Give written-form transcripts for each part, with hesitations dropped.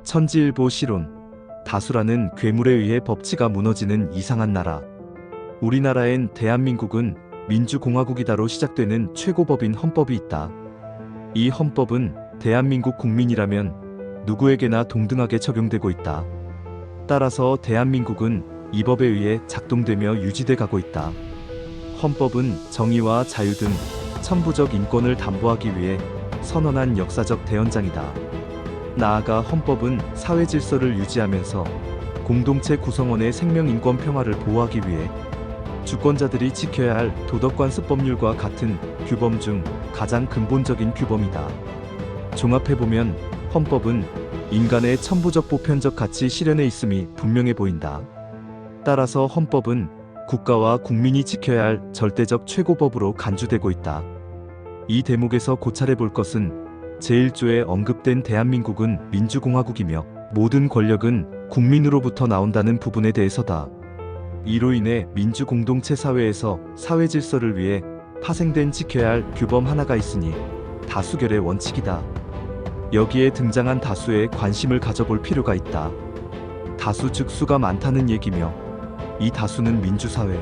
천지일보 시론. 다수라는 괴물에 의해 법치가 무너지는 이상한 나라. 우리나라엔 대한민국은 민주공화국이다로 시작되는 최고법인 헌법이 있다. 이 헌법은 대한민국 국민이라면 누구에게나 동등하게 적용되고 있다. 따라서 대한민국은 이 법에 의해 작동되며 유지돼 가고 있다. 헌법은 정의와 자유 등 천부적 인권을 담보하기 위해 선언한 역사적 대헌장이다. 나아가 헌법은 사회 질서를 유지하면서 공동체 구성원의 생명, 인권, 평화를 보호하기 위해 주권자들이 지켜야 할 도덕관습법률과 같은 규범 중 가장 근본적인 규범이다. 종합해보면 헌법은 인간의 천부적 보편적 가치 실현에 있음이 분명해 보인다. 따라서 헌법은 국가와 국민이 지켜야 할 절대적 최고법으로 간주되고 있다. 이 대목에서 고찰해 볼 것은 제1조에 언급된 대한민국은 민주공화국이며 모든 권력은 국민으로부터 나온다는 부분에 대해서다. 이로 인해 민주공동체 사회에서 사회 질서를 위해 파생된 지켜야 할 규범 하나가 있으니 다수결의 원칙이다. 여기에 등장한 다수에 관심을 가져볼 필요가 있다. 다수 즉 수가 많다는 얘기며 이 다수는 민주사회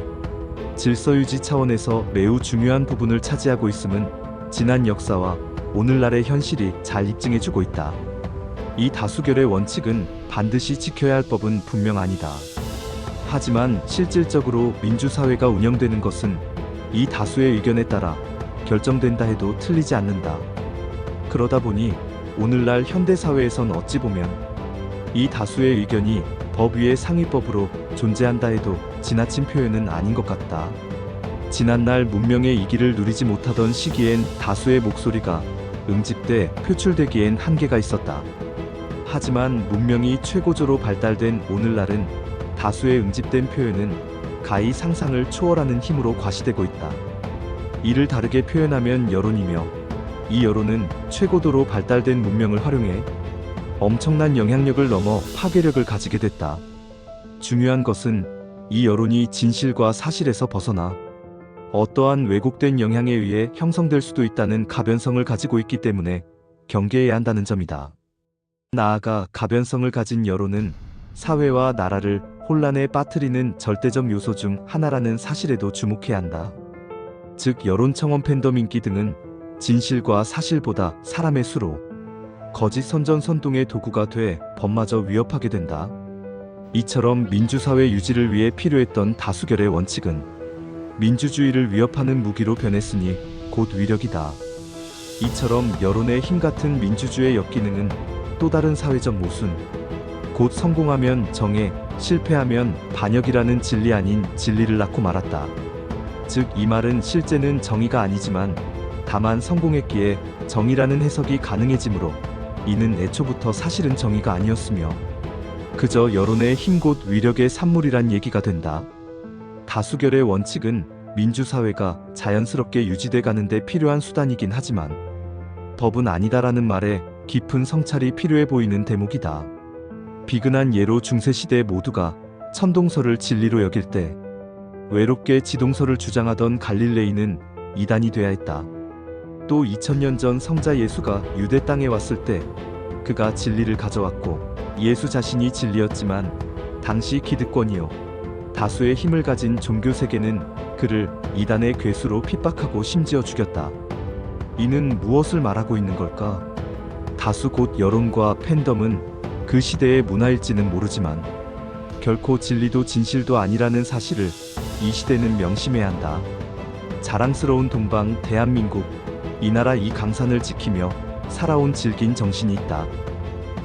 질서유지 차원에서 매우 중요한 부분을 차지하고 있음은 지난 역사와 오늘날의 현실이 잘 입증해주고 있다. 이 다수결의 원칙은 반드시 지켜야 할 법은 분명 아니다. 하지만 실질적으로 민주사회가 운영되는 것은 이 다수의 의견에 따라 결정된다 해도 틀리지 않는다. 그러다 보니 오늘날 현대사회에선 어찌 보면 이 다수의 의견이 법 위의 상위법으로 존재한다 해도 지나친 표현은 아닌 것 같다. 지난날 문명의 이기를 누리지 못하던 시기엔 다수의 목소리가 응집돼 표출되기엔 한계가 있었다. 하지만 문명이 최고조로 발달된 오늘날은 다수의 응집된 표현은 가히 상상을 초월하는 힘으로 과시되고 있다. 이를 다르게 표현하면 여론이며 이 여론은 최고도로 발달된 문명을 활용해 엄청난 영향력을 넘어 파괴력을 가지게 됐다. 중요한 것은 이 여론이 진실과 사실에서 벗어나 어떠한 왜곡된 영향에 의해 형성될 수도 있다는 가변성을 가지고 있기 때문에 경계해야 한다는 점이다. 나아가 가변성을 가진 여론은 사회와 나라를 혼란에 빠뜨리는 절대적 요소 중 하나라는 사실에도 주목해야 한다. 즉 여론청원 팬덤 인기 등은 진실과 사실보다 사람의 수로 거짓 선전선동의 도구가 돼 법마저 위협하게 된다. 이처럼 민주사회 유지를 위해 필요했던 다수결의 원칙은 민주주의를 위협하는 무기로 변했으니 곧 위력이다. 이처럼 여론의 힘 같은 민주주의의 역기능은 또 다른 사회적 모순, 곧 성공하면 정해, 실패하면 반역이라는 진리 아닌 진리를 낳고 말았다. 즉 이 말은 실제는 정의가 아니지만 다만 성공했기에 정의라는 해석이 가능해지므로 이는 애초부터 사실은 정의가 아니었으며 그저 여론의 힘 곧 위력의 산물이란 얘기가 된다. 다수결의 원칙은 민주사회가 자연스럽게 유지돼 가는 데 필요한 수단이긴 하지만 법은 아니다라는 말에 깊은 성찰이 필요해 보이는 대목이다. 비근한 예로 중세시대 모두가 천동설을 진리로 여길 때 외롭게 지동설을 주장하던 갈릴레이는 이단이 되어야 했다. 또 2000년 전 성자 예수가 유대 땅에 왔을 때 그가 진리를 가져왔고 예수 자신이 진리였지만 당시 기득권이요 다수의 힘을 가진 종교세계는 그를 이단의 괴수로 핍박하고 심지어 죽였다. 이는 무엇을 말하고 있는 걸까? 다수 곧 여론과 팬덤은 그 시대의 문화일지는 모르지만 결코 진리도 진실도 아니라는 사실을 이 시대는 명심해야 한다. 자랑스러운 동방 대한민국, 이 나라 이 강산을 지키며 살아온 질긴 정신이 있다.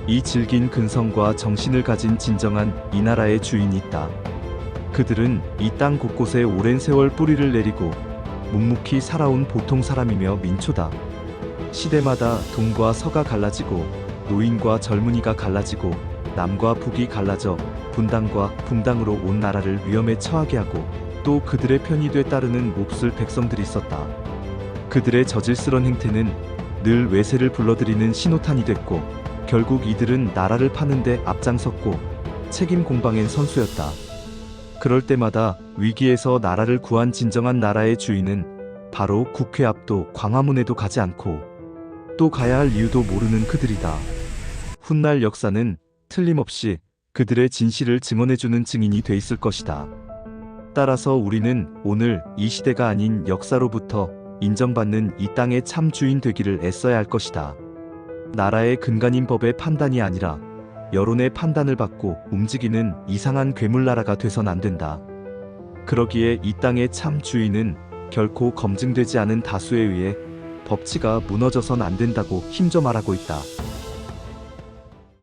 이 질긴 근성과 정신을 가진 진정한 이 나라의 주인이 있다. 그들은 이 땅 곳곳에 오랜 세월 뿌리를 내리고 묵묵히 살아온 보통 사람이며 민초다. 시대마다 동과 서가 갈라지고 노인과 젊은이가 갈라지고 남과 북이 갈라져 분당과 붕당으로 온 나라를 위험에 처하게 하고 또 그들의 편이 돼 따르는 몹쓸 백성들이 있었다. 그들의 저질스런 행태는 늘 외세를 불러들이는 신호탄이 됐고 결국 이들은 나라를 파는데 앞장섰고 책임 공방엔 선수였다. 그럴 때마다 위기에서 나라를 구한 진정한 나라의 주인은 바로 국회 앞도 광화문에도 가지 않고 또 가야 할 이유도 모르는 그들이다. 훗날 역사는 틀림없이 그들의 진실을 증언해주는 증인이 돼 있을 것이다. 따라서 우리는 오늘 이 시대가 아닌 역사로부터 인정받는 이 땅의 참 주인 되기를 애써야 할 것이다. 나라의 근간인 법의 판단이 아니라 여론의 판단을 받고 움직이는 이상한 괴물나라가 돼선 안 된다. 그러기에 이 땅의 참 주인은 결코 검증되지 않은 다수에 의해 법치가 무너져선 안 된다고 힘줘 말하고 있다.